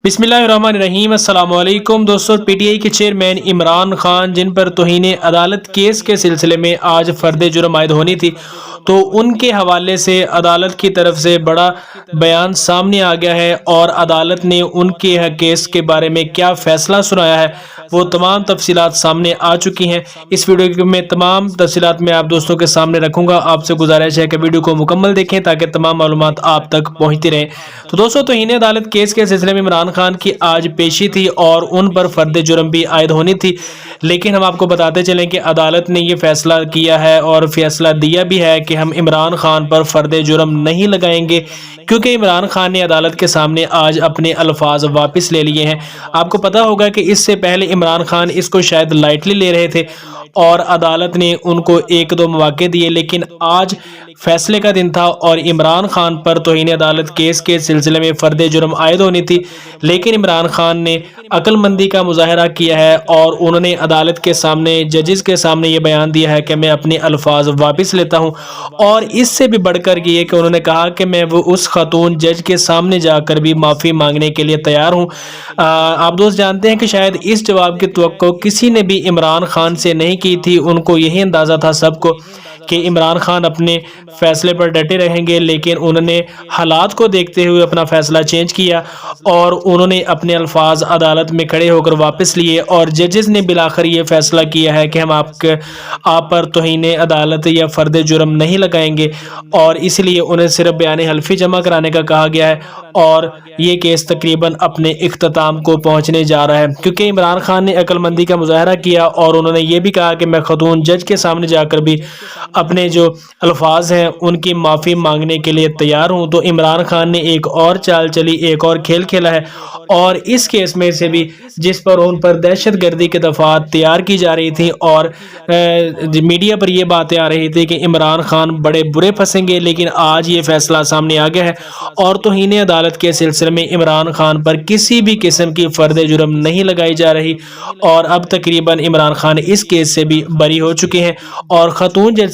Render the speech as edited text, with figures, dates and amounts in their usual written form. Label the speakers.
Speaker 1: बिस्मिल्लाहिर्रहमानिर्रहीम। अस्सलाम वालेकुम दोस्तों। पीटीआई के चेयरमैन इमरान खान जिन पर तौहीन अदालत केस के सिलसिले में आज फर्द जुर्म आयद होनी थी, तो उनके हवाले से अदालत की तरफ से बड़ा बयान सामने आ गया है और अदालत ने उनके केस के बारे में क्या फ़ैसला सुनाया है वो तमाम तफसीलात सामने आ चुकी हैं। इस वीडियो में तमाम तफसीलात मैं आप दोस्तों के सामने रखूँगा। आपसे गुजारिश है कि वीडियो को मुकम्मल देखें ताकि तमाम मालूमात आप तक पहुँचती रहें। तो दोस्तों, तौहीन अदालत केस के सिलसिले में इमरान खान की आज पेशी थी और उन पर फर्द जुर्म भी आयद होनी थी, लेकिन हम आपको बताते चलें कि अदालत ने ये फैसला किया है और फैसला दिया भी है कि हम इमरान खान पर फर्द जुर्म नहीं लगाएंगे, क्योंकि इमरान खान ने अदालत के सामने आज अपने अल्फाज वापस ले लिए हैं। आपको पता होगा कि इससे पहले इमरान खान इसको शायद लाइटली ले रहे थे और अदालत ने उनको एक दो मौके दिए, लेकिन आज फैसले का दिन था और इमरान खान पर तौहीन अदालत केस के सिलसिले में फर्द जुर्म आयद होनी थी, लेकिन इमरान खान ने अक्लमंदी का मुजाहरा किया है और उन्होंने अदालत के सामने, जजेस के सामने ये बयान दिया है कि मैं अपने अल्फाज वापस लेता हूँ। और इससे भी बढ़कर ये कि उन्होंने कहा कि मैं वो उस खातून जज के सामने जाकर भी माफ़ी मांगने के लिए तैयार हूँ। आप दोस्त जानते हैं कि शायद इस जवाब की तवक्को किसी ने भी इमरान खान से नहीं की थी। उनको यही अंदाज़ा था सबको कि इमरान खान अपने फैसले पर डटे रहेंगे, लेकिन उन्होंने हालात को देखते हुए अपना फैसला चेंज किया और उन्होंने अपने अल्फाज अदालत में खड़े होकर वापस लिए और जजेस ने बिलाखिर ये फैसला किया है कि हम आप पर तौहीन अदालत या फर्द जुर्म नहीं लगाएंगे और इसलिए उन्हें सिर्फ बयान हल्फी जमा कराने का कहा गया है और ये केस तकरीबन अपने इख्तिताम को पहुंचने जा रहा है, क्योंकि इमरान खान ने अक्लमंदी का मुजाहरा किया और उन्होंने ये भी कहा कि मैं खातून जज के सामने जाकर भी अपने जो अल्फाज हैं उनकी माफ़ी मांगने के लिए तैयार हूं। तो इमरान खान ने एक और चाल चली, एक और खेल खेला है और इस केस में से भी जिस पर उन पर दहशतगर्दी के दफात तैयार की जा रही थी और मीडिया पर ये बातें आ रही थी कि इमरान खान बड़े बुरे फंसेंगे, लेकिन आज ये फैसला सामने आ गया है और तौहीन अदालत के सिलसिले में इमरान खान पर किसी भी किस्म की फर्द जुर्म नहीं लगाई जा रही और अब तकरीबन इमरान खान इस केस से भी बरी हो चुके हैं और खातून जज